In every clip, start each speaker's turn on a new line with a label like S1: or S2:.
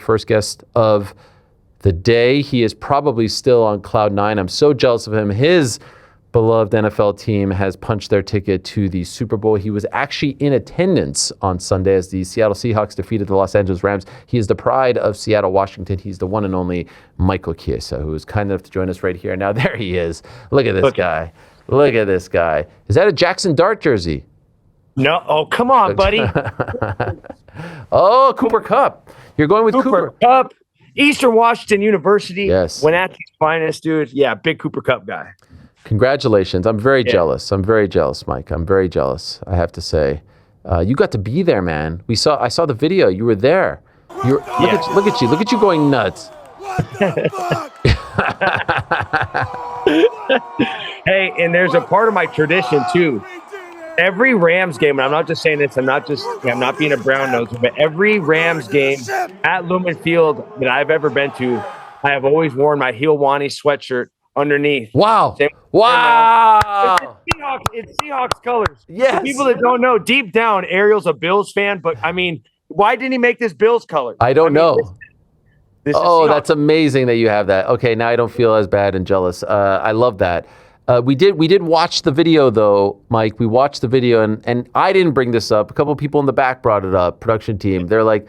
S1: first guest of the day. He is probably still on cloud nine. I'm so jealous of him. His beloved NFL team has punched their ticket to the Super Bowl. He was actually in attendance on Sunday as the Seattle Seahawks defeated the Los Angeles Rams. He is the pride of Seattle, Washington. He's the one and only Michael Chiesa, who is kind enough to join us right here. Now, there he is. Look at this guy. Look at this guy. Is that a Jackson Dart jersey?
S2: No. Oh, come on, buddy.
S1: Oh, Cooper Kupp. You're going with Cooper
S2: Kupp. Eastern Washington University.
S1: Yes.
S2: Wenatchee's finest, dude. Yeah, big Cooper Kupp guy.
S1: Congratulations. I'm very jealous. I'm very jealous, Mike. I'm very jealous, I have to say. You got to be there, man. I saw the video. You were there. Look at you. Look at you going nuts.
S2: Hey, and there's a part of my tradition, too. Every Rams game, and I'm not just saying this, I'm not being a brown noser, but every Rams game at Lumen Field that I've ever been to, I have always worn my Helwani sweatshirt underneath.
S1: Wow.
S2: It's Seahawks colors.
S1: Yes.
S2: For people that don't know, deep down, Ariel's a Bills fan, but I mean, why didn't he make this Bills color?
S1: I don't know.
S2: This
S1: that's amazing that you have that. Okay, now I don't feel as bad and jealous. I love that. We did watch the video though, Mike. We watched the video and I didn't bring this up. A couple of people in the back brought it up, production team. They're like,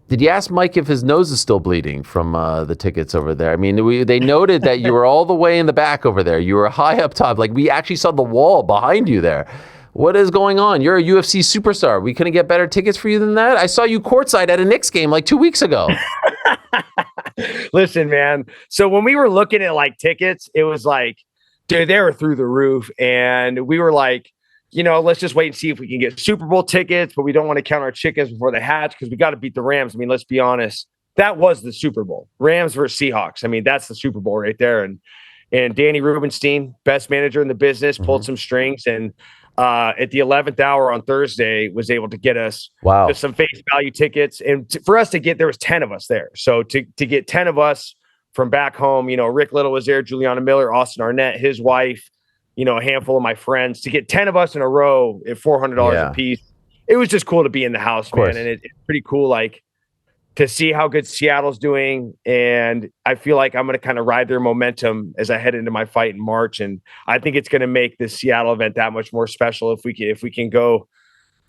S1: did you ask Mike if his nose is still bleeding from the tickets over there? I mean, they noted that you were all the way in the back over there. You were high up top. Like, we actually saw the wall behind you there. What is going on? You're a UFC superstar. We couldn't get better tickets for you than that? I saw you courtside at a Knicks game like 2 weeks ago.
S2: Listen, man. So when we were looking at like tickets, it was like, dude, they were through the roof. And we were like, let's just wait and see if we can get Super Bowl tickets, but we don't want to count our chickens before they hatch because we got to beat the Rams. I mean, let's be honest. That was the Super Bowl. Rams versus Seahawks. I mean, that's the Super Bowl right there. And Danny Rubenstein, best manager in the business, pulled some strings and at the 11th hour on Thursday was able to get us just some face value tickets. And for us to get, there was 10 of us there. So to get 10 of us from back home, Rick Little was there, Juliana Miller, Austin Arnett, his wife, a handful of my friends, to get 10 of us in a row at $400 a piece. It was just cool to be in the house, man. And it's pretty cool, like, to see how good Seattle's doing. And I feel like I'm going to kind of ride their momentum as I head into my fight in March. And I think it's going to make this Seattle event that much more special if we can go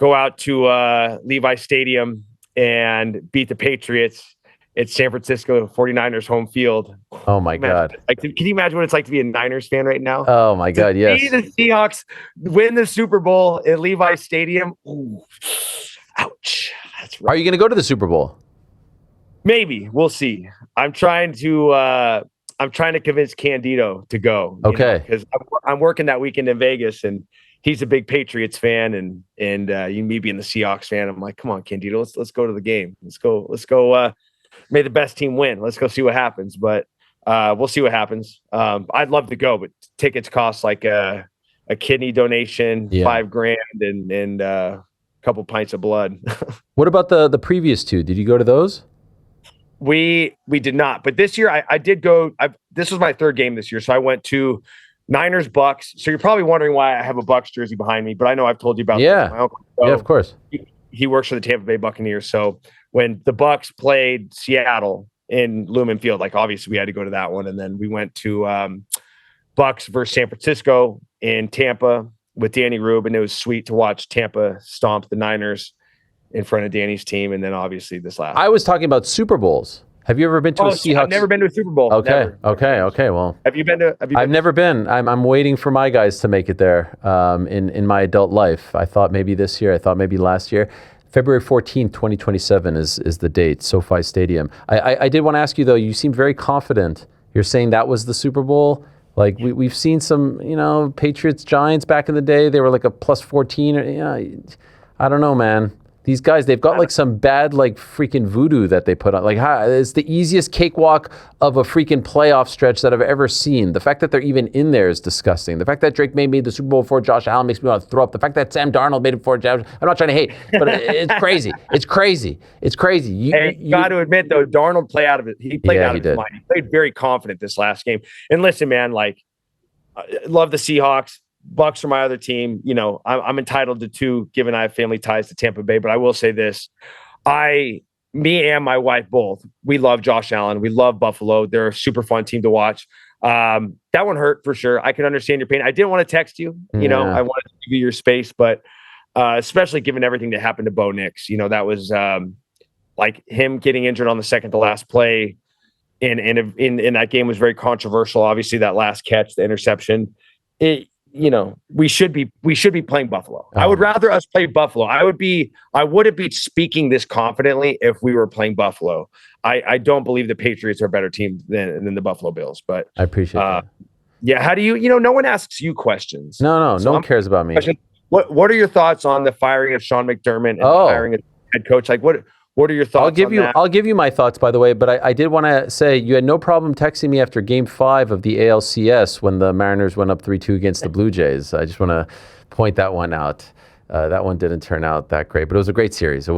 S2: out to Levi Stadium and beat the Patriots. It's San Francisco 49ers home field.
S1: Oh, my God.
S2: Like, can you imagine what it's like to be a Niners fan right now?
S1: Oh, my God, yes.
S2: See the Seahawks win the Super Bowl at Levi Stadium. Ooh, ouch. That's right.
S1: Are you going to go to the Super Bowl?
S2: Maybe. We'll see. I'm trying to convince Candido to go.
S1: Okay.
S2: Because I'm working that weekend in Vegas, and he's a big Patriots fan, and me being the Seahawks fan, I'm like, come on, Candido, let's go to the game. Let's go. May the best team win. Let's go see what happens. But we'll see what happens. I'd love to go, but tickets cost like a kidney donation, $5,000 and a couple pints of blood.
S1: What about the previous two? Did you go to those?
S2: We did not. But this year I did go. This was my third game this year. So I went to Niners Bucks. So you're probably wondering why I have a Bucks jersey behind me, but I know I've told you about this. My uncle. So
S1: yeah, of course.
S2: He works for the Tampa Bay Buccaneers. So when the Bucks played Seattle in Lumen Field, like, obviously we had to go to that one. And then we went to Bucks versus San Francisco in Tampa with Danny Rube. And it was sweet to watch Tampa stomp the Niners in front of Danny's team. And then obviously this last.
S1: I was talking about Super Bowls. Have you ever been to a Seahawks?
S2: I've never been to a Super Bowl.
S1: Okay.
S2: Never.
S1: Okay. Well,
S2: have you been to?
S1: I've never been. I'm waiting for my guys to make it there. In my adult life, I thought maybe this year. I thought maybe last year. February 14th, 2027 is the date. SoFi Stadium. I did want to ask you though. You seem very confident. You're saying that was the Super Bowl. Like we've seen some, Patriots Giants back in the day. They were like a plus 14. I don't know, man. These guys, they've got like some bad, like freaking voodoo that they put on. Like, it's the easiest cakewalk of a freaking playoff stretch that I've ever seen. The fact that they're even in there is disgusting. The fact that Drake made the Super Bowl before Josh Allen makes me want to throw up. The fact that Sam Darnold made it before Josh, I'm not trying to hate, but it's crazy. It's crazy. It's crazy.
S2: You got to admit, though, Darnold played out of it. He played out of his mind. He played very confident this last game. And listen, man, like, I love the Seahawks. Bucks are my other team. I'm entitled to two, given I have family ties to Tampa Bay. But I will say this: I me and my wife both, we love Josh Allen. We love Buffalo. They're a super fun team to watch. That one hurt for sure. I can understand your pain. I didn't want to text you. You know, I wanted to give you your space, but especially given everything that happened to Bo Nix, you know, that was like him getting injured on the second to last play in that game was very controversial. Obviously, that last catch, the interception, you know, we should be playing Buffalo. I would rather us play Buffalo. I wouldn't be speaking this confidently if we were playing Buffalo. I don't believe the Patriots are a better team than the Buffalo Bills, but
S1: I appreciate that.
S2: Yeah. How do you know, no one asks you questions.
S1: No one cares about me.
S2: What are your thoughts on the firing of Sean McDermott and hiring a head coach? Like what are your thoughts
S1: I'll give you my thoughts, by the way, but I did want to say you had no problem texting me after Game 5 of the ALCS when the Mariners went up 3-2 against the Blue Jays. I just want to point that one out. That one didn't turn out that great, but it was a great series.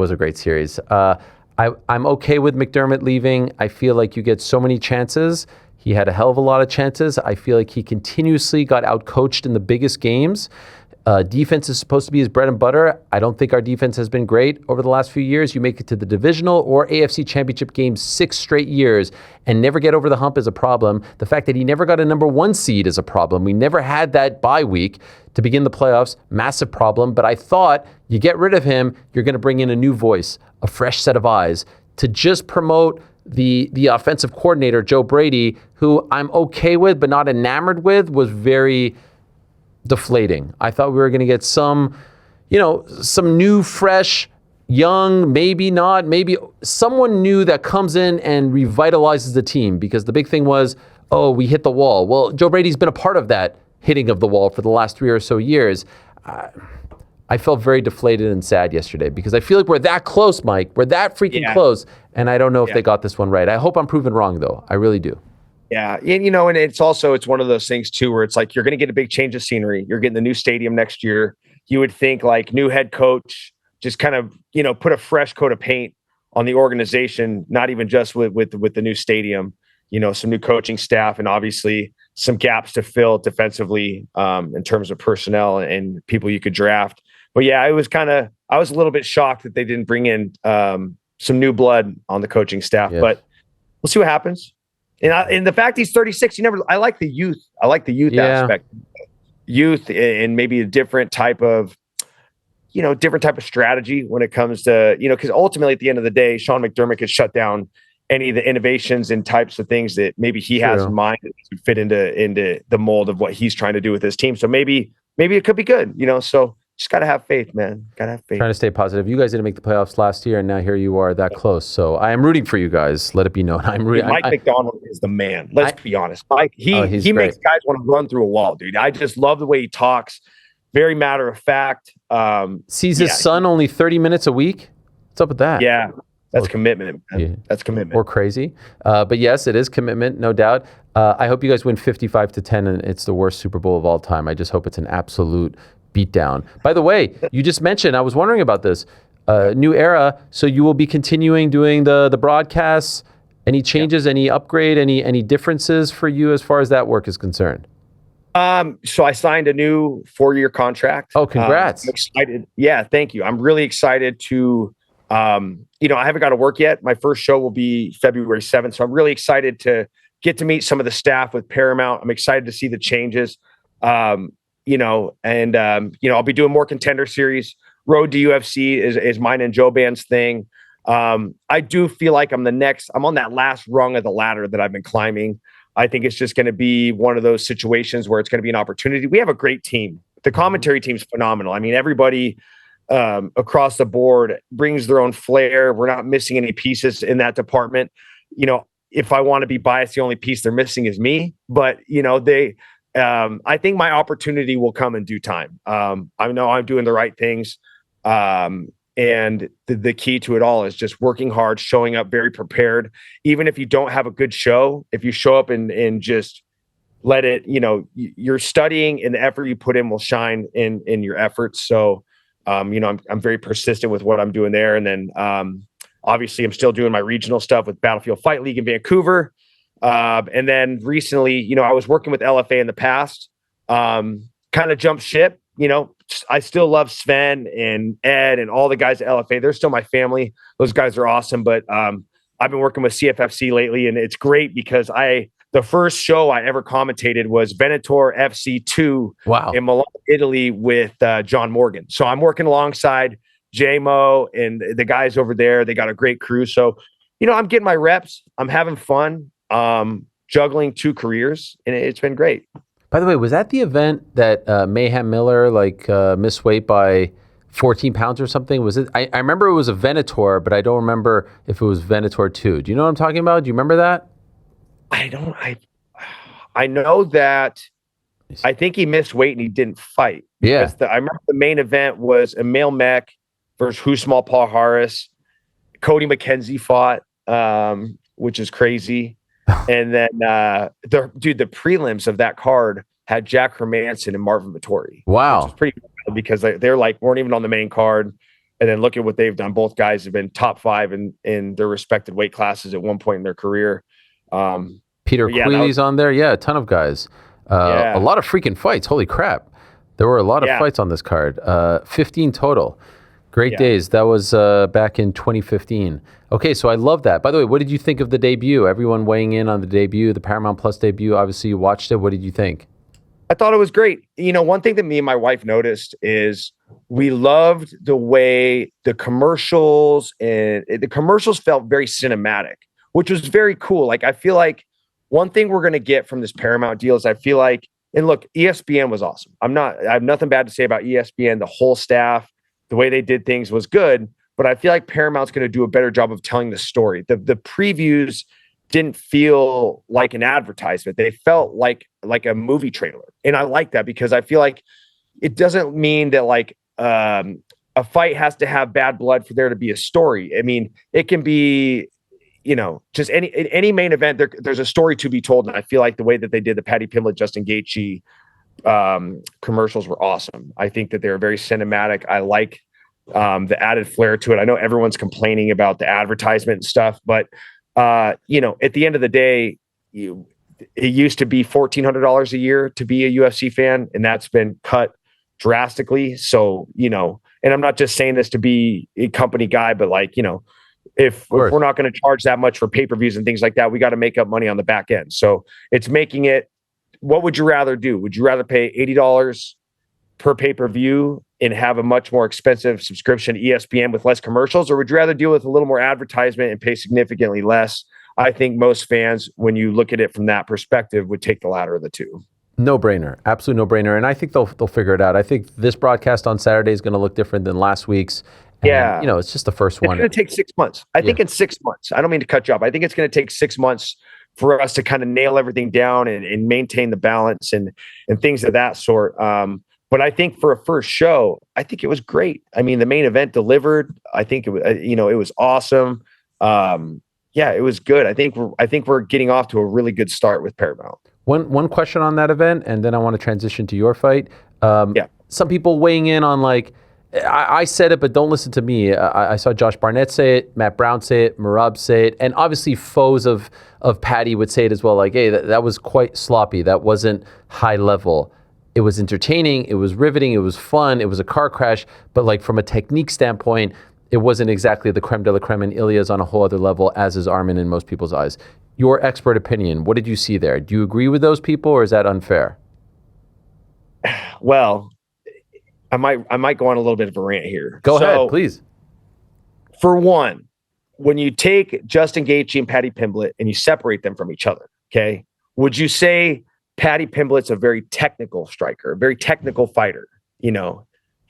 S1: I'm okay with McDermott leaving. I feel like you get so many chances. He had a hell of a lot of chances. I feel like he continuously got outcoached in the biggest games. Defense is supposed to be his bread and butter. I don't think our defense has been great over the last few years. You make it to the divisional or AFC championship games 6 straight years and never get over the hump is a problem. The fact that he never got a number 1 seed is a problem. We never had that bye week to begin the playoffs. Massive problem. But I thought you get rid of him, you're going to bring in a new voice, a fresh set of eyes to just promote the offensive coordinator, Joe Brady, who I'm okay with but not enamored with, was very deflating. I thought we were going to get some new, fresh, young, maybe not, maybe someone new that comes in and revitalizes the team, because the big thing was, we hit the wall. Well, Joe Brady's been a part of that hitting of the wall for the last 3 or so years. I felt very deflated and sad yesterday because I feel like we're that close, Mike. We're that freaking close, and I don't know if they got this one right. I hope I'm proven wrong, though. I really do.
S2: Yeah. And, you know, and it's one of those things too, where it's like, you're going to get a big change of scenery. You're getting the new stadium next year. You would think like new head coach, just kind of, you know, put a fresh coat of paint on the organization, not even just with the new stadium, you know, some new coaching staff and obviously some gaps to fill defensively in terms of personnel and people you could draft. But yeah, I was a little bit shocked that they didn't bring in some new blood on the coaching staff, but we'll see what happens. And the fact he's 36, I like the youth. I like the youth aspect. Youth and maybe a different type of strategy when it comes to, because ultimately at the end of the day, Sean McDermott could shut down any of the innovations and types of things that maybe he has in mind that would fit into the mold of what he's trying to do with his team. So maybe it could be good, so just got to have faith, man. Got to have faith.
S1: Trying to stay positive. You guys didn't make the playoffs last year, and now here you are that close. So I am rooting for you guys. Let it be known. I'm rooting.
S2: Mike McDonald is the man. Let's be honest. Mike, he makes guys want to run through a wall, dude. I just love the way he talks. Very matter of fact.
S1: Sees his son only 30 minutes a week. What's up with that?
S2: Yeah. That's commitment, man. Yeah. That's commitment.
S1: Or crazy. But yes, it is commitment, no doubt. I hope you guys win 55-10, and it's the worst Super Bowl of all time. I just hope it's an absolute beatdown. By the way, you just mentioned, I was wondering about this, new era. So you will be continuing doing the broadcasts. Any changes, any upgrade, any differences for you as far as that work is concerned?
S2: So I signed a new 4-year contract.
S1: Oh, congrats.
S2: I'm excited. Yeah, thank you. I'm really excited to, I haven't got to work yet. My first show will be February 7th. So I'm really excited to get to meet some of the staff with Paramount. I'm excited to see the changes. I'll be doing more Contender Series. Road to UFC is mine and Joe Band's thing. I do feel like I'm on that last rung of the ladder that I've been climbing. I think it's just going to be one of those situations where it's going to be an opportunity. We have a great team. The commentary team's phenomenal. I mean, everybody across the board brings their own flair. We're not missing any pieces in that department. If I want to be biased, the only piece they're missing is me. But, I think my opportunity will come in due time. I know I'm doing the right things. And the key to it all is just working hard, showing up very prepared. Even if you don't have a good show, if you show up and just let it, you're studying and the effort you put in will shine in your efforts. So, I'm very persistent with what I'm doing there. And then, obviously I'm still doing my regional stuff with Battlefield Fight League in Vancouver. And then recently, I was working with LFA in the past, kind of jumped ship, I still love Sven and Ed and all the guys at LFA. They're still my family. Those guys are awesome. But I've been working with CFFC lately, and it's great because the first show I ever commentated was Venator FC2 in Milan, Italy with John Morgan. So I'm working alongside JMO and the guys over there. They got a great crew. So, I'm getting my reps. I'm having fun, juggling 2 careers, and it's been great.
S1: By the way, was that the event that Mayhem Miller missed weight by 14 pounds or something? Was it? I remember it was a Venator, but I don't remember if it was Venator 2. Do you know what I'm talking about? Do you remember that?
S2: I know that I think he missed weight and he didn't fight.
S1: Yeah.
S2: I remember the main event was Emil Mech versus Husmal Paul Harris. Cody McKenzie fought, which is crazy. And then the prelims of that card had Jack Hermanson and Marvin Vittori.
S1: Wow.
S2: Which is pretty cool because they're weren't even on the main card. And then look at what they've done. Both guys have been top 5 in their respected weight classes at one point in their career.
S1: Peter Queeley's on there. Yeah, a ton of guys. A lot of freaking fights. Holy crap. There were a lot of fights on this card. 15 total. Great days. That was back in 2015. Okay, so I love that. By the way, what did you think of the debut? Everyone weighing in on the debut, the Paramount Plus debut. Obviously, you watched it. What did you think?
S2: I thought it was great. One thing that me and my wife noticed is we loved the way the commercials felt very cinematic, which was very cool. I feel like one thing we're going to get from this Paramount deal is I feel like, and look, ESPN was awesome. I have nothing bad to say about ESPN. The whole staff, the way they did things was good, but I feel like Paramount's going to do a better job of telling the story. The previews didn't feel like an advertisement. They felt like a movie trailer. And I like that because I feel like it doesn't mean that a fight has to have bad blood for there to be a story. I mean, it can be, just any main event, there's a story to be told. And I feel like the way that they did the Paddy Pimblett, Justin Gaethje commercials were awesome. I think that they're very cinematic. I like the added flair to it. I know everyone's complaining about the advertisement and stuff, but at the end of the day, it used to be $1,400 a year to be a UFC fan, and that's been cut drastically. So, and I'm not just saying this to be a company guy, but if we're not going to charge that much for pay-per-views and things like that, we got to make up money on the back end. So it's making it, what would you rather do? Would you rather pay $80 per pay-per-view and have a much more expensive subscription to ESPN with less commercials? Or would you rather deal with a little more advertisement and pay significantly less? I think most fans, when you look at it from that perspective, would take the latter of the two.
S1: No brainer. Absolute no brainer. And I think they'll figure it out. I think this broadcast on Saturday is going to look different than last week's. And, it's just the first one.
S2: It's going to take 6 months. I think in 6 months, I don't mean to cut you off. I think it's going to take 6 months for us to kind of nail everything down and maintain the balance and things of that sort. But I think for a first show, I think it was great. I mean, the main event delivered. I think it was, it was awesome. It was good. I think we're getting off to a really good start with Paramount.
S1: One question on that event, and then I want to transition to your fight. Some people weighing in on I said it, but don't listen to me. I saw Josh Barnett say it, Matt Brown say it, Merab say it, and obviously foes of Paddy would say it as well. Hey, that was quite sloppy. That wasn't high level. It was entertaining. It was riveting. It was fun. It was a car crash. But from a technique standpoint, it wasn't exactly the creme de la creme, and Ilya's on a whole other level, as is Armin in most people's eyes. Your expert opinion, what did you see there? Do you agree with those people, or is that unfair?
S2: Well, I might go on a little bit of a rant here.
S1: Go ahead, please.
S2: For one, when you take Justin Gaethje and Paddy Pimblett and you separate them from each other, okay, would you say Paddy Pimblett's a very technical striker, a very technical fighter?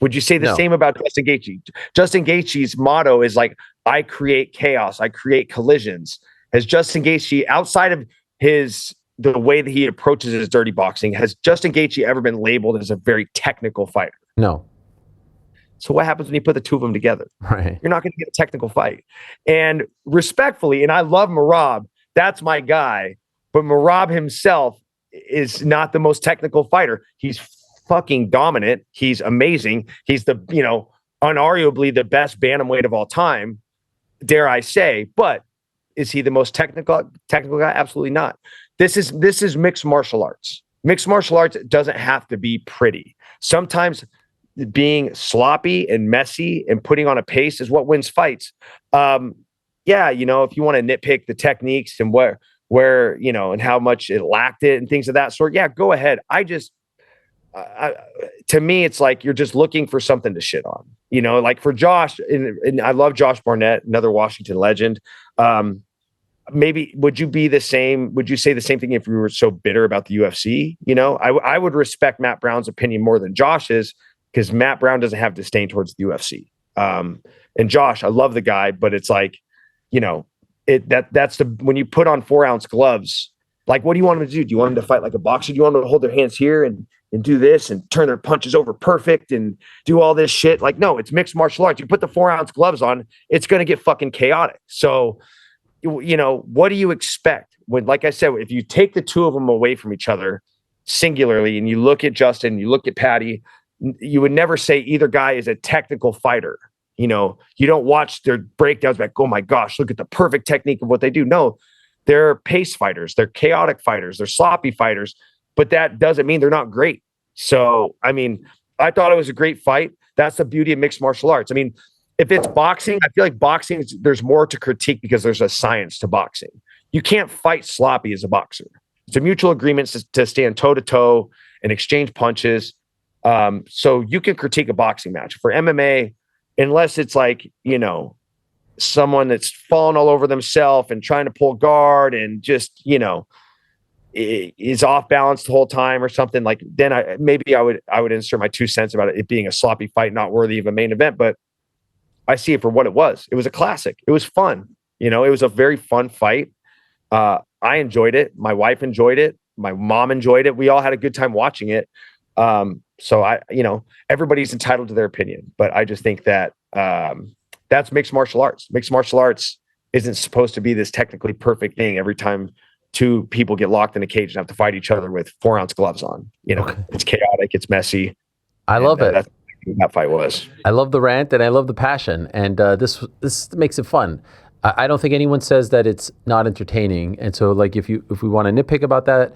S2: Would you say the same about Justin Gaethje? Justin Gaethje's motto is I create chaos, I create collisions. Has Justin Gaethje, outside of the way that he approaches his dirty boxing, has Justin Gaethje ever been labeled as a very technical fighter?
S1: No.
S2: So what happens when you put the two of them together?
S1: Right.
S2: You're not going to get a technical fight. And respectfully, and I love Merab, that's my guy, but Merab himself is not the most technical fighter. He's fucking dominant. He's amazing. He's unarguably the best bantamweight of all time, dare I say. But is he the most technical guy? Absolutely not. This is mixed martial arts. Mixed martial arts doesn't have to be pretty. Sometimes being sloppy and messy and putting on a pace is what wins fights. Yeah, you know, if you want to nitpick the techniques and where you know, and how much it lacked it and things of that sort, yeah, go ahead. To me, it's like you're just looking for something to shit on. You know, like for Josh, and I love Josh Barnett, another Washington legend. Maybe would you be the same? Would you say the same thing if you were so bitter about the UFC? You know, I would respect Matt Brown's opinion more than Josh's, because Matt Brown doesn't have disdain towards the UFC. And Josh, I love the guy, but it's like, you know, that's when you put on 4-ounce gloves, like, what do you want him to do? Do you want him to fight like a boxer? Do you want them to hold their hands here and do this and turn their punches over perfect and do all this shit? Like, no, it's mixed martial arts. You put the 4-ounce gloves on, it's going to get fucking chaotic. So, you know, what do you expect when, like I said, if you take the two of them away from each other singularly and you look at Justin, you look at Paddy, you would never say either guy is a technical fighter. You know, you don't watch their breakdowns like, oh my gosh, look at the perfect technique of what they do. No, they're pace fighters. They're chaotic fighters. They're sloppy fighters, but that doesn't mean they're not great. So, I mean, I thought it was a great fight. That's the beauty of mixed martial arts. I mean, if it's boxing, I feel like boxing, there's more to critique because there's a science to boxing. You can't fight sloppy as a boxer. It's a mutual agreement to stand toe to toe and exchange punches. So you can critique a boxing match. For MMA, unless it's like, you know, someone that's fallen all over themselves and trying to pull guard and just, you know, is off balance the whole time or something, like, then I would insert my 2 cents about it being a sloppy fight, not worthy of a main event. But I see it for what it was. It was a classic. It was fun. You know, it was a very fun fight. I enjoyed it. My wife enjoyed it. My mom enjoyed it. We all had a good time watching it. So you know, everybody's entitled to their opinion, but I just think that that's mixed martial arts. Mixed martial arts isn't supposed to be this technically perfect thing every time two people get locked in a cage and have to fight each other with 4-ounce gloves on. You know, okay. It's chaotic. It's messy.
S1: I love it.
S2: That's what that fight was.
S1: I love the rant and I love the passion, and this makes it fun. I don't think anyone says that it's not entertaining, and so like if we want to nitpick about that,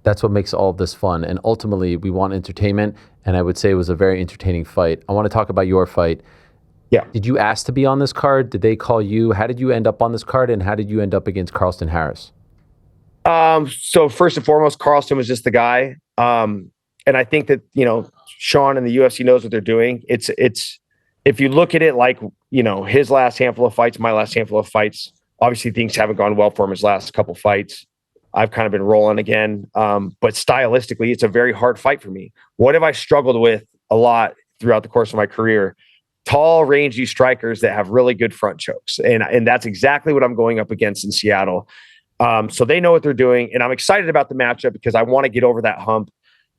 S1: that's what makes all of this fun. And ultimately, we want entertainment, and I would say it was a very entertaining fight. I want to talk about your fight.
S2: Yeah.
S1: Did you ask to be on this card? Did they call you? How did you end up on this card, and how did you end up against Carlston Harris?
S2: So first and foremost, Carlston was just the guy. And I think that, you know, Sean and the UFC knows what they're doing. It's if you look at it like, you know, his last handful of fights, my last handful of fights, obviously things haven't gone well for him his last couple fights. I've kind of been rolling again. But stylistically, it's a very hard fight for me. What have I struggled with a lot throughout the course of my career? Tall, rangy strikers that have really good front chokes. And that's exactly what I'm going up against in Seattle. So they know what they're doing. And I'm excited about the matchup because I want to get over that hump.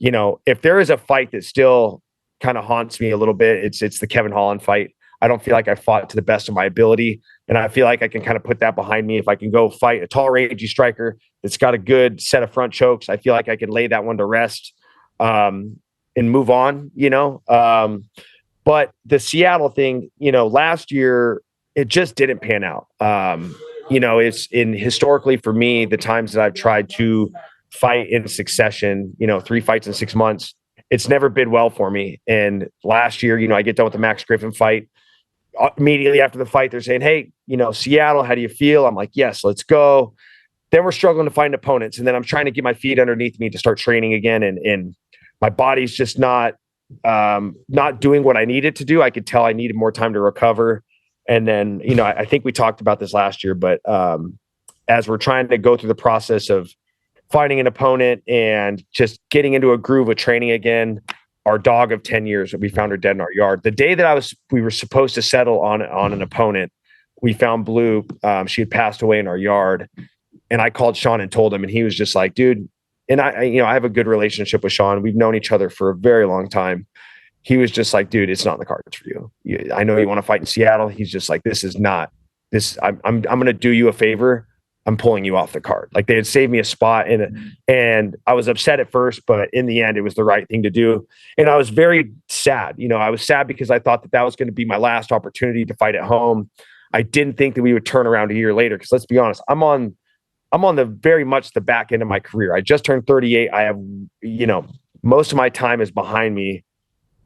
S2: You know, if there is a fight that still kind of haunts me a little bit, it's the Kevin Holland fight. I don't feel like I fought to the best of my ability. And I feel like I can kind of put that behind me. If I can go fight a tall, rangy striker that's got a good set of front chokes, I feel like I can lay that one to rest and move on, you know. But the Seattle thing, you know, last year, it just didn't pan out. You know, it's historically for me, the times that I've tried to fight in succession, you know, 3 fights in 6 months, it's never been well for me. And last year, you know, I get done with the Max Griffin fight. Immediately after the fight, they're saying, hey, you know, Seattle, how do you feel? I'm like, yes, let's go. Then we're struggling to find opponents. And then I'm trying to get my feet underneath me to start training again. And my body's just not doing what I needed to do. I could tell I needed more time to recover. And then, you know, I think we talked about this last year, but as we're trying to go through the process of finding an opponent and just getting into a groove of training again, our dog of 10 years, we found her dead in our yard. The day that we were supposed to settle on an opponent, we found Blue. She had passed away in our yard. And I called Sean and told him, and he was just like, dude, and I have a good relationship with Sean. We've known each other for a very long time. He was just like, dude, it's not in the cards for you. I know you want to fight in Seattle. He's just like, this is not this. I'm going to do you a favor. I'm pulling you off the card. Like, they had saved me a spot and I was upset at first, but in the end, it was the right thing to do. And I was very sad. You know, I was sad because I thought that was going to be my last opportunity to fight at home. I didn't think that we would turn around a year later. Cause let's be honest, I'm on the very much the back end of my career. I just turned 38. I have, you know, most of my time is behind me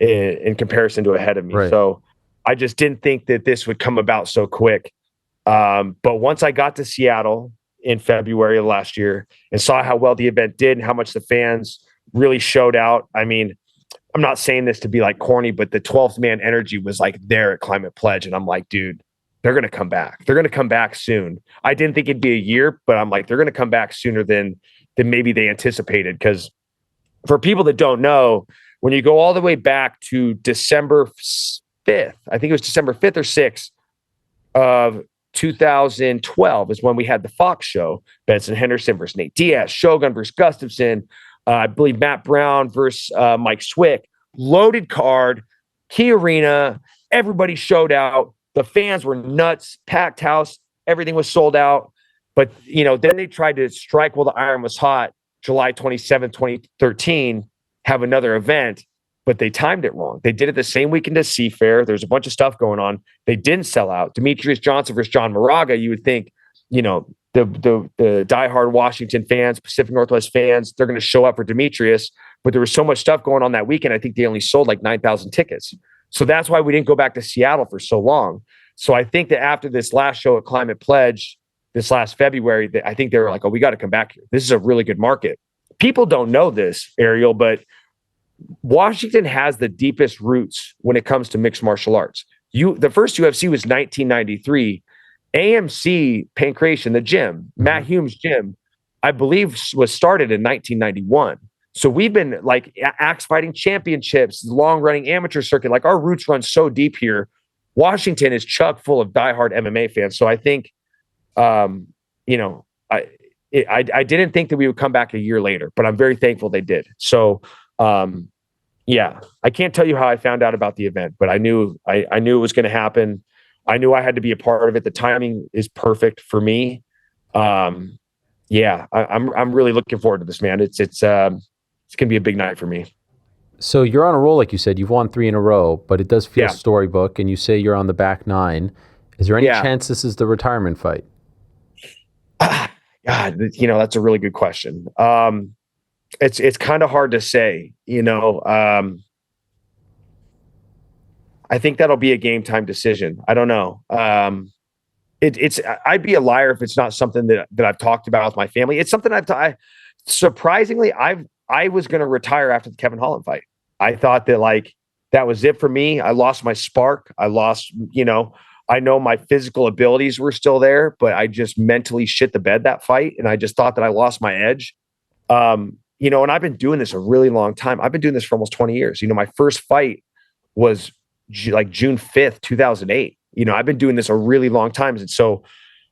S2: in comparison to ahead of me.
S1: Right.
S2: So I just didn't think that this would come about so quick. But once I got to Seattle in February of last year and saw how well the event did and how much the fans really showed out. I mean, I'm not saying this to be like corny, but the 12th man energy was like there at Climate Pledge. And I'm like, dude, they're going to come back. They're going to come back soon. I didn't think it'd be a year, but I'm like, they're going to come back sooner than maybe they anticipated. Because for people that don't know, when you go all the way back to December 5th, I think it was December 5th or 6th of 2012 is when we had the Fox show, Benson Henderson versus Nate Diaz, Shogun versus Gustafsson, I believe Matt Brown versus Mike Swick, loaded card, key arena, everybody showed out. The fans were nuts, packed house, everything was sold out. But, then they tried to strike while the iron was hot, July 27, 2013, have another event, but they timed it wrong. They did it the same weekend as Seafair. There's a bunch of stuff going on. They didn't sell out. Demetrius Johnson versus John Moraga, you would think, the diehard Washington fans, Pacific Northwest fans, they're going to show up for Demetrius. But there was so much stuff going on that weekend. I think they only sold like 9,000 tickets. So that's why we didn't go back to Seattle for so long. So I think that after this last show at Climate Pledge, this last February, I think they were like, oh, we got to come back here. This is a really good market. People don't know this, Ariel, but Washington has the deepest roots when it comes to mixed martial arts. The first UFC was 1993. AMC Pancration, the gym, Matt Hume's gym, I believe was started in 1991. So we've been like axe fighting championships, long running amateur circuit. Like our roots run so deep here. Washington is chock full of diehard MMA fans. So I think, I didn't think that we would come back a year later, but I'm very thankful they did. So, yeah, I can't tell you how I found out about the event, but I knew it was going to happen. I knew I had to be a part of it. The timing is perfect for me. I'm really looking forward to this, man. It's going to be a big night for me.
S1: So you're on a roll, like you said. You've won 3 in a row, but it does feel storybook, and you say you're on the back 9. Is there any chance this is the retirement fight?
S2: God, that's a really good question. It's kind of hard to say, I think that'll be a game time decision. I don't know. I'd be a liar if it's not something that I've talked about with my family. It's something surprisingly, I was going to retire after the Kevin Holland fight. I thought that that was it for me. I lost my spark. I lost, I know my physical abilities were still there, but I just mentally shit the bed that fight. And I just thought that I lost my edge. And I've been doing this a really long time. I've been doing this for almost 20 years. My first fight was June 5th, 2008. I've been doing this a really long time. And so,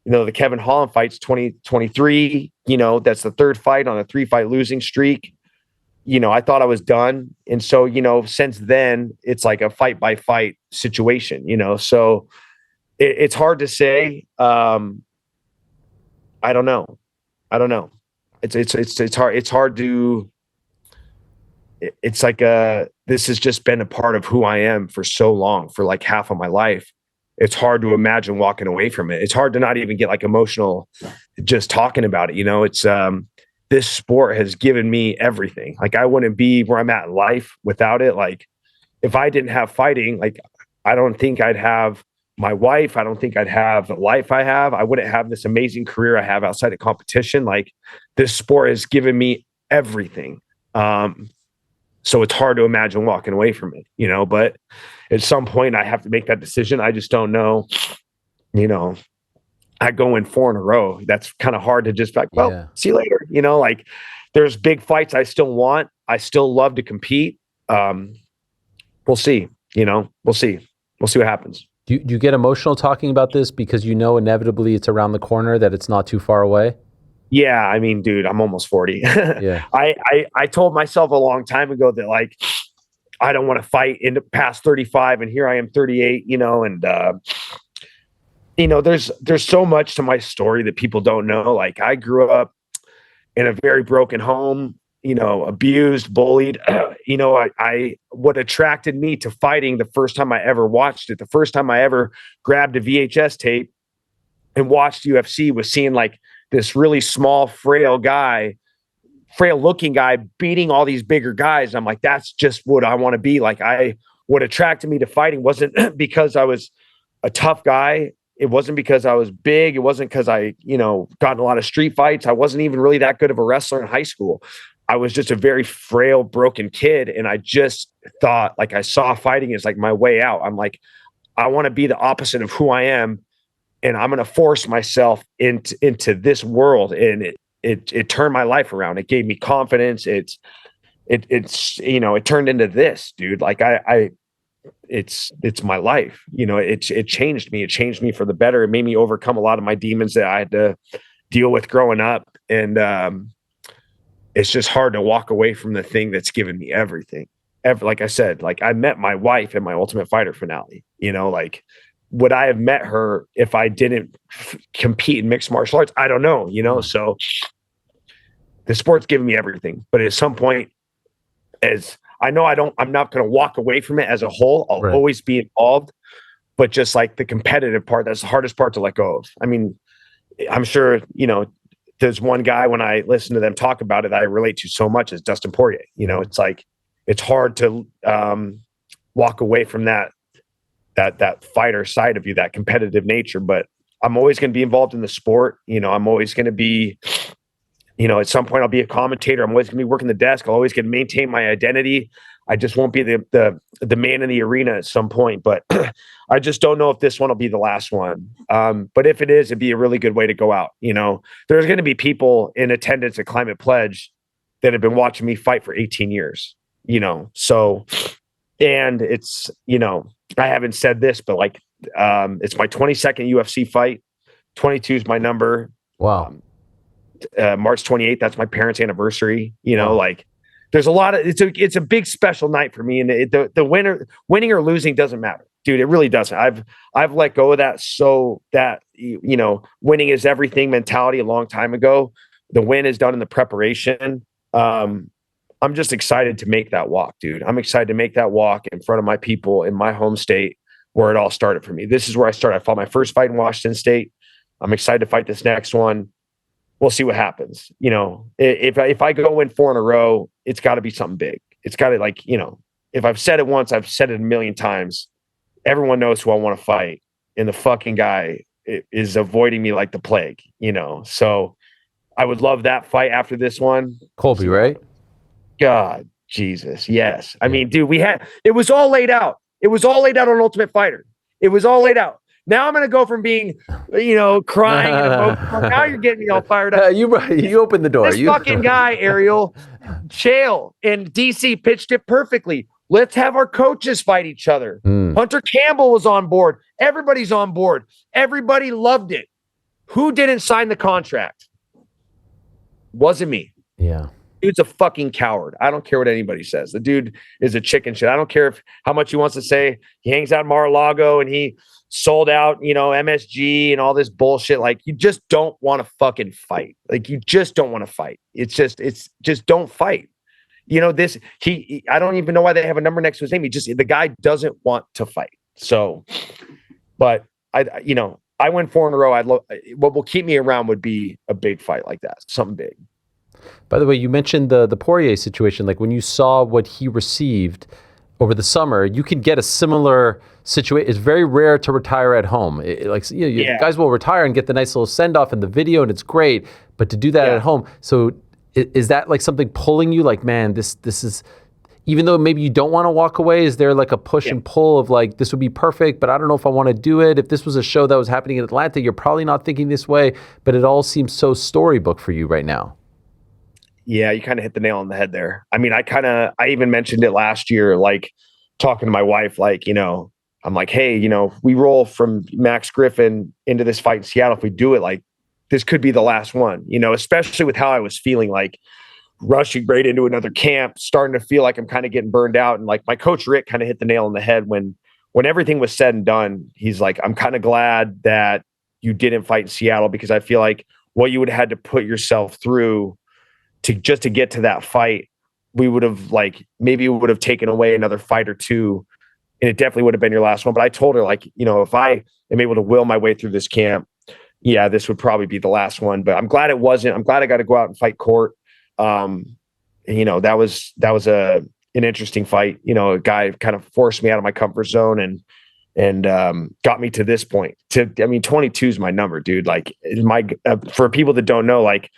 S2: the Kevin Holland fight's 2023, that's the 3rd fight on a 3-fight losing streak. I thought I was done. And so, since then it's like a fight by fight situation, so it's hard to say. I don't know. It's hard. It's hard to, it's like this has just been a part of who I am for so long, for like half of my life. It's hard to imagine walking away from it. It's hard to not even get like emotional just talking about it. It's this sport has given me everything. Like I wouldn't be where I'm at in life without it. Like if I didn't have fighting, like I don't think I'd have my wife. I don't think I'd have the life I have. I wouldn't have this amazing career I have outside of competition. Like this sport has given me everything. So it's hard to imagine walking away from it, but at some point I have to make that decision. I just don't know, I go in 4 in a row. That's kind of hard to just be like, see you later. Like there's big fights I still want. I still love to compete. We'll see, we'll see what happens.
S1: Do you get emotional talking about this because inevitably it's around the corner, that it's not too far away?
S2: Yeah, I mean, dude, I'm almost 40.
S1: Yeah.
S2: I told myself a long time ago that like I don't want to fight into past 35, and here I am 38, and there's so much to my story that people don't know. Like I grew up in a very broken home, abused, bullied. What attracted me to fighting the first time I ever watched it, the first time I ever grabbed a VHS tape and watched UFC, was seeing like this really small, frail guy frail looking guy beating all these bigger guys. I'm like, that's just what I want to be. Like, what attracted me to fighting wasn't because I was a tough guy. It wasn't because I was big. It wasn't because I, got in a lot of street fights. I wasn't even really that good of a wrestler in high school. I was just a very frail, broken kid. And I just thought, like, I saw fighting as like my way out. I'm like, I want to be the opposite of who I am. And I'm going to force myself into this world. And it turned my life around. It gave me confidence. It turned into this, dude. Like it's my life. It changed me. It changed me for the better. It made me overcome a lot of my demons that I had to deal with growing up. And it's just hard to walk away from the thing that's given me everything. Like I said, like I met my wife at my Ultimate Fighter finale. Like, would I have met her if I didn't compete in mixed martial arts? I don't know. So the sport's given me everything. But at some point, as I know, I'm not going to walk away from it as a whole. I'll always be involved, but just like the competitive part, that's the hardest part to let go of. I mean, I'm sure, there's one guy when I listen to them talk about it that I relate to so much is Dustin Poirier. It's like, it's hard to walk away from that fighter side of you, that competitive nature, but I'm always going to be involved in the sport. I'm always going to be, at some point I'll be a commentator. I'm always going to be working the desk. I'll always going to maintain my identity. I just won't be the man in the arena at some point, but I just don't know if this one will be the last one. But if it is, it'd be a really good way to go out. There's going to be people in attendance at Climate Pledge that have been watching me fight for 18 years, so, and it's, I haven't said this, but like, it's my 22nd UFC fight. 22 is my number.
S1: Wow.
S2: March 28th, that's my parents' anniversary.
S1: Wow.
S2: Like there's a lot of, it's a big special night for me. And the winning or losing doesn't matter, dude. It really doesn't. I've let go of that. So that, winning is everything mentality a long time ago. The win is done in the preparation. I'm just excited to make that walk, dude. I'm excited to make that walk in front of my people in my home state where it all started for me. This is where I started. I fought my first fight in Washington State. I'm excited to fight this next one. We'll see what happens. If I go win 4 in a row, it's got to be something big. It's got to if I've said it once, I've said it a million times. Everyone knows who I want to fight. And the fucking guy is avoiding me like the plague, So I would love that fight after this one.
S1: Colby, right?
S2: God, Jesus. Yes. I mean, dude, it was all laid out. It was all laid out on Ultimate Fighter. It was all laid out. Now I'm going to go from being, crying and emotional. Now you're getting me all fired up.
S1: You opened the door.
S2: This fucking guy, Ariel, Chael and DC pitched it perfectly. Let's have our coaches fight each other. Hunter Campbell was on board. Everybody's on board. Everybody loved it. Who didn't sign the contract? Wasn't me.
S1: Yeah.
S2: Dude's a fucking coward. I don't care what anybody says. The dude is a chicken shit. I don't care how much he wants to say. He hangs out in Mar-a-Lago and he sold out, MSG and all this bullshit. Like, you just don't want to fucking fight. Like, you just don't want to fight. It's just don't fight. I don't even know why they have a number next to his name. The guy doesn't want to fight. So, but I win 4 in a row. What will keep me around would be a big fight like that. Something big.
S1: By the way, you mentioned the Poirier situation. Like, when you saw what he received over the summer, you can get a similar situation. It's very rare to retire at home. Guys will retire and get the nice little send off in the video, and it's great. But to do that at home, so is that like something pulling you? Like, man, this is, even though maybe you don't want to walk away, is there like a push and pull of like, this would be perfect, but I don't know if I want to do it. If this was a show that was happening in Atlanta, you're probably not thinking this way, but it all seems so storybook for you right now.
S2: Yeah, you kind of hit the nail on the head there. I mean, I even mentioned it last year, like talking to my wife, like, I'm like, hey, we roll from Max Griffin into this fight in Seattle. If we do it, like, this could be the last one, especially with how I was feeling, like rushing right into another camp, starting to feel like I'm kind of getting burned out. And like my coach, Rick, kind of hit the nail on the head when everything was said and done. He's like, I'm kind of glad that you didn't fight in Seattle, because I feel like what you would have had to put yourself through to get to that fight, we would have maybe it would have taken away another fight or two, and it definitely would have been your last one. But I told her, like, if I am able to will my way through this camp, this would probably be the last one. But I'm glad it wasn't. I'm glad I got to go out and fight Court. That was an interesting fight. A guy kind of forced me out of my comfort zone and got me to this point. 22 is my number, dude. Like for people that don't know, like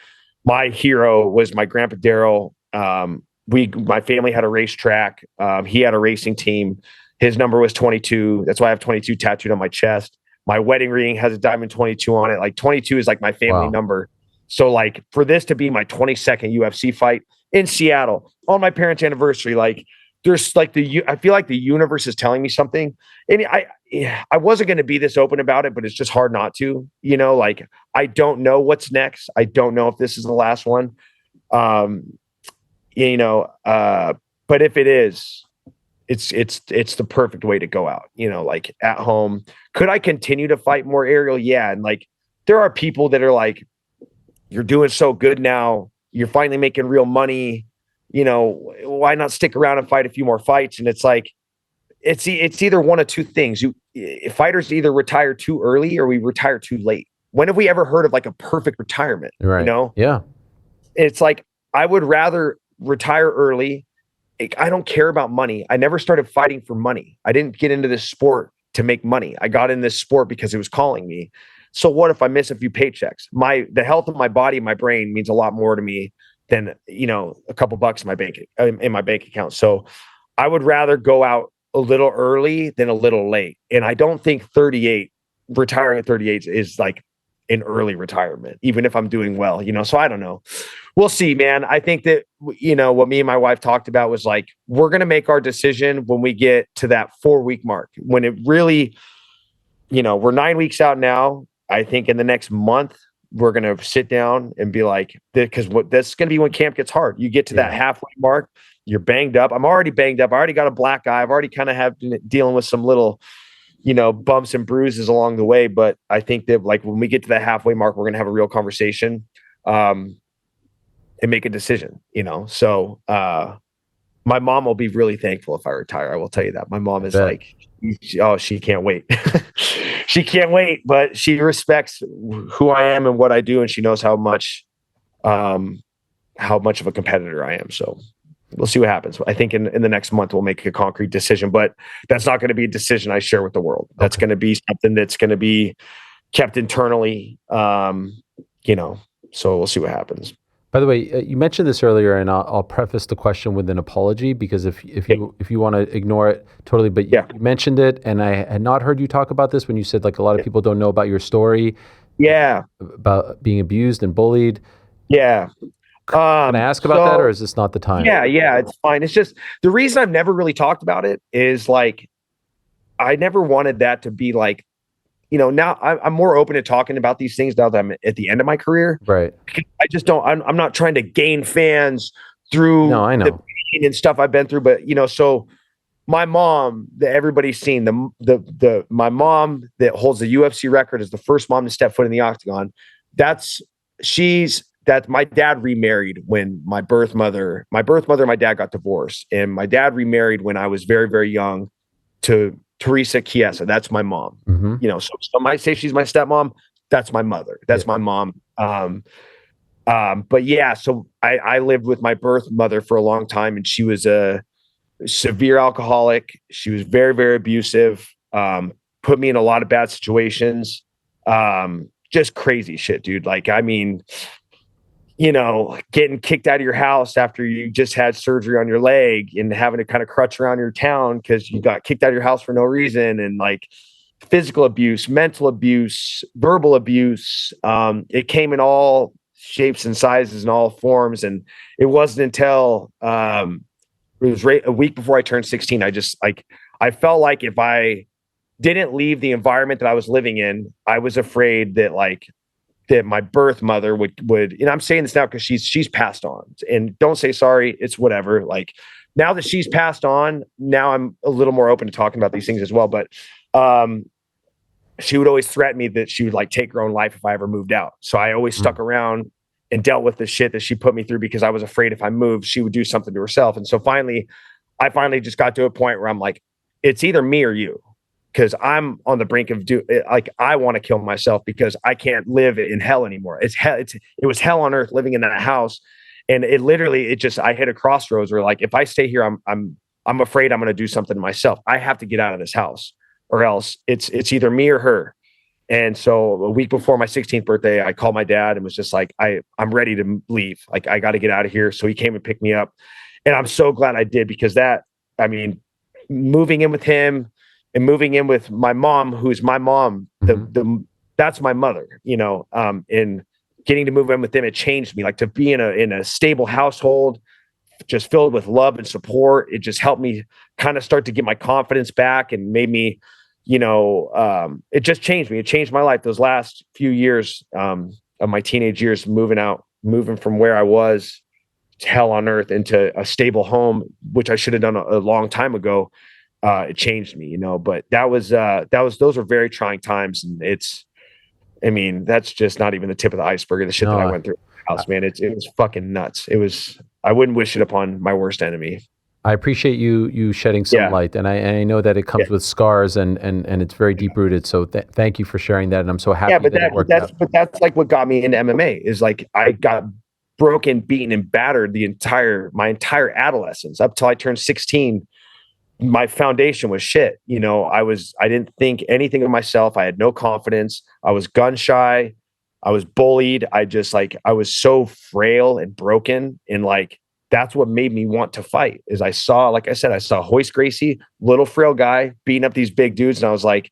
S2: my hero was my grandpa Daryl. My family had a racetrack. He had a racing team. His number was 22. That's why I have 22 tattooed on my chest. My wedding ring has a diamond 22 on it. Like 22 is like my family number. So like for this to be my 22nd UFC fight in Seattle on my parents' anniversary, like there's like I feel like the universe is telling me something. And I wasn't going to be this open about it, but it's just hard not to, like I don't know what's next. I don't know if this is the last one. But if it is, it's the perfect way to go out, like at home. Could I continue to fight more, Ariel? Yeah. And like, there are people that are like, you're doing so good now. You're finally making real money. Why not stick around and fight a few more fights? And it's like, it's either one of two things. Fighters either retire too early or we retire too late. When have we ever heard of like a perfect retirement?
S1: Right. Yeah.
S2: It's like, I would rather retire early. I don't care about money. I never started fighting for money. I didn't get into this sport to make money. I got in this sport because it was calling me. So what if I miss a few paychecks? The health of my body and my brain means a lot more to me than, a couple bucks in my bank account. So I would rather go out a little early than a little late. And I don't think retiring at 38 is like an early retirement, even if I'm doing well, so I don't know. We'll see, man. I think that, what me and my wife talked about was like, we're going to make our decision when we get to that 4-week mark, when it really, we're 9 weeks out now. I think in the next month, we're going to sit down and be like, because that's going to be when camp gets hard. You get to that halfway mark, you're banged up. I'm already banged up. I already got a black eye. I've already kind of dealing with some little, bumps and bruises along the way. But I think that like when we get to that halfway mark, we're going to have a real conversation and make a decision, So my mom will be really thankful if I retire. I will tell you that. My mom is like, she can't wait. She can't wait, but she respects who I am and what I do. And she knows how much of a competitor I am. So we'll see what happens. I think in the next month, we'll make a concrete decision, but that's not going to be a decision I share with the world. That's going to be something that's going to be kept internally, so we'll see what happens.
S1: By the way, you mentioned this earlier, and I'll preface the question with an apology, because if you want to ignore it, totally. But you mentioned it, and I had not heard you talk about this when you said like a lot of people don't know about your story.
S2: Yeah.
S1: About being abused and bullied.
S2: Yeah.
S1: Can I ask about that, or is this not the time?
S2: Yeah, it's fine. It's just the reason I've never really talked about it is like I never wanted that to be like, now I'm more open to talking about these things now that I'm at the end of my career.
S1: Right.
S2: Because I just don't, I'm not trying to gain fans through
S1: I know.
S2: the pain and stuff I've been through. But, so my mom that everybody's seen, my mom that holds the UFC record is the first mom to step foot in the octagon. My dad remarried when my birth mother and my dad got divorced. And my dad remarried when I was very, very young to Teresa Chiesa. That's my mom.
S1: Mm-hmm.
S2: So some might say she's my stepmom. That's my mother. That's my mom. But yeah, so I lived with my birth mother for a long time, and she was a severe alcoholic. She was very, very abusive. Put me in a lot of bad situations. Just crazy shit, dude. Like, I mean, getting kicked out of your house after you just had surgery on your leg and having to kind of crutch around your town because you got kicked out of your house for no reason, and like physical abuse, mental abuse, verbal abuse. It came in all shapes and sizes and all forms. And it wasn't until it was a week before I turned 16. I felt like if I didn't leave the environment that I was living in, I was afraid that that my birth mother would, I'm saying this now because she's passed on, and don't say sorry. It's whatever. Like, now that she's passed on, now I'm a little more open to talking about these things as well. But, she would always threaten me that she would like take her own life if I ever moved out. So I always stuck around and dealt with the shit that she put me through because I was afraid if I moved, she would do something to herself. And so I finally just got to a point where I'm like, it's either me or you. Because I'm on the brink of I want to kill myself because I can't live in hell anymore. It's hell. It was hell on earth living in that house. And it literally, I hit a crossroads where like, if I stay here, I'm afraid I'm going to do something to myself. I have to get out of this house, or else it's either me or her. And so a week before my 16th birthday, I called my dad and was just like, I'm ready to leave. Like, I got to get out of here. So he came and picked me up, and I'm so glad I did, because moving in with him and moving in with my mom, who's my mom, that's my mother, and getting to move in with them, it changed me. Like, to be in a stable household, just filled with love and support, it just helped me kind of start to get my confidence back, and made me, it just changed me. It changed my life those last few years of my teenage years, moving from where I was to hell on earth into a stable home, which I should have done a long time ago. It changed me, but those are very trying times. And that's just not even the tip of the iceberg of the shit that I went through in the house, man. It was fucking nuts. I wouldn't wish it upon my worst enemy.
S1: I appreciate you shedding some light, and I know that it comes with scars, and it's very deep rooted. So thank you for sharing that, and I'm so happy that it worked out.
S2: But that's like what got me into MMA, is like I got broken, beaten, and battered my entire adolescence up till I turned 16. My foundation was shit. I didn't think anything of myself. I had no confidence. I was gun shy. I was bullied. I was so frail and broken, and like, that's what made me want to fight. Is I saw Hoist Gracie, little frail guy, beating up these big dudes. And I was like,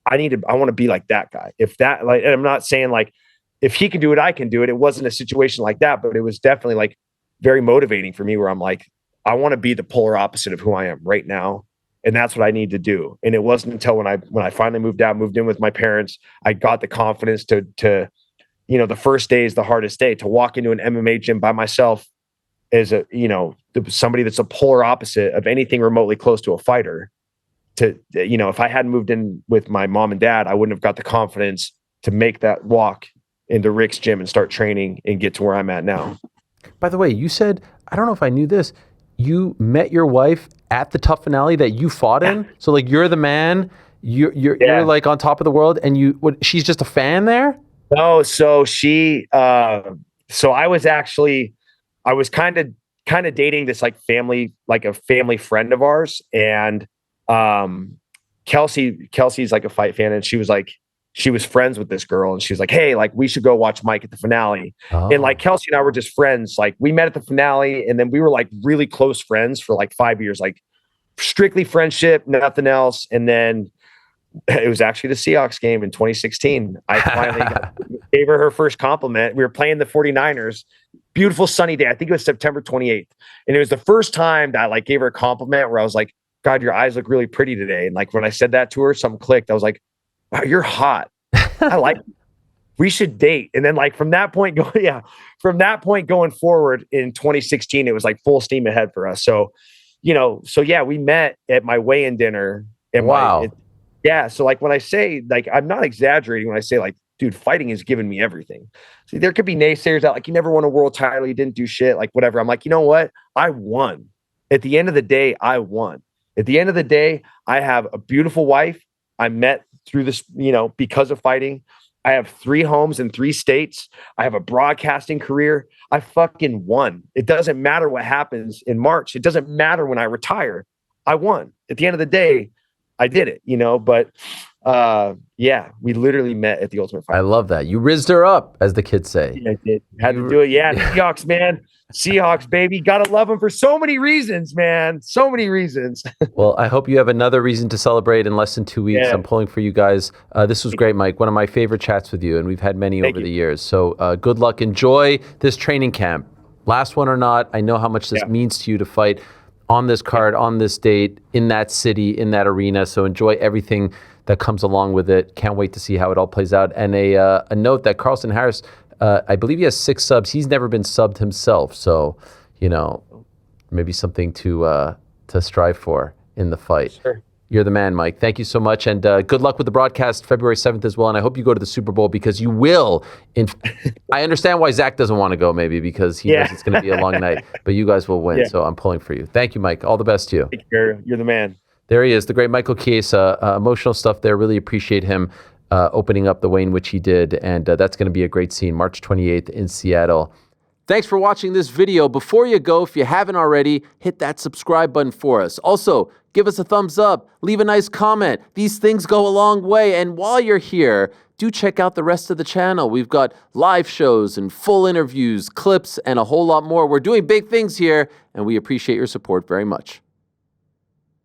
S2: I want to be like that guy. And I'm not saying like, if he can do it, I can do it. It wasn't a situation like that, but it was definitely like very motivating for me, where I'm like, I want to be the polar opposite of who I am right now. And that's what I need to do. And it wasn't until when I finally moved in with my parents, I got the confidence to the first day is the hardest day, to walk into an MMA gym by myself as somebody that's a polar opposite of anything remotely close to a fighter. If I hadn't moved in with my mom and dad, I wouldn't have got the confidence to make that walk into Rick's gym and start training and get to where I'm at now.
S1: By the way, you said, I don't know if I knew this, you met your wife at the Tough Finale that you fought in. So like, you're the man, you're like on top of the world, and she's just a fan there?
S2: No, so I was kind of dating this like a family friend of ours, and Kelsey's like a fight fan, and she was friends with this girl, and she was like, hey, like, we should go watch Mike at the finale. And like, Kelsey and I were just friends. Like, we met at the finale, and then we were like really close friends for like 5 years, like strictly friendship, nothing else. And then it was actually the Seahawks game in 2016. I finally gave her first compliment. We were playing the 49ers. Beautiful sunny day. I think it was September 28th. And it was the first time that I like gave her a compliment where I was like, God, your eyes look really pretty today. And like, when I said that to her, something clicked. I was like, wow, you're hot. I like you. We should date. And then like, from that point going forward in 2016, it was like full steam ahead for us. So we met at my weigh-in dinner.
S1: Wow.
S2: So like, when I say, like, I'm not exaggerating when I say like, dude, fighting has given me everything. See, there could be naysayers out like, you never won a world title, you didn't do shit, like whatever. I'm like, you know what? I won. At the end of the day, I won. At the end of the day, I have a beautiful wife I met through this, because of fighting. I have 3 homes in 3 states. I have a broadcasting career. I fucking won. It doesn't matter what happens in March. It doesn't matter when I retire. I won. At the end of the day, I did it, but we literally met at the Ultimate Fighter.
S1: I love that. You rizzed her up, as the kids say.
S2: Yeah, I did. Had to do it. Yeah, Seahawks, man. Seahawks, baby. Gotta love them for so many reasons, man. So many reasons.
S1: Well, I hope you have another reason to celebrate in less than 2 weeks. Yeah. I'm pulling for you guys. This was great, Mike. One of my favorite chats with you, and we've had many over the years. So good luck. Enjoy this training camp. Last one or not, I know how much this means to you to fight on this card, on this date, in that city, in that arena. So enjoy everything that comes along with it. Can't wait to see how it all plays out. And a note that Carlston Harris, I believe he has 6 subs. He's never been subbed himself. So, maybe something to strive for in the fight.
S2: Sure.
S1: You're the man, Mike. Thank you so much. And good luck with the broadcast February 7th as well. And I hope you go to the Super Bowl, because you will. I understand why Zach doesn't want to go, maybe, because he knows it's going to be a long night. But you guys will win. Yeah. So I'm pulling for you. Thank you, Mike. All the best to you.
S2: Take care. You're the man.
S1: There he is, the great Michael Chiesa. Emotional stuff there. Really appreciate him opening up the way in which he did. And that's going to be a great scene, March 28th in Seattle. Thanks for watching this video. Before you go, if you haven't already, hit that subscribe button for us. Also, give us a thumbs up, leave a nice comment. These things go a long way. And while you're here, do check out the rest of the channel. We've got live shows and full interviews, clips, and a whole lot more. We're doing big things here, and we appreciate your support very much.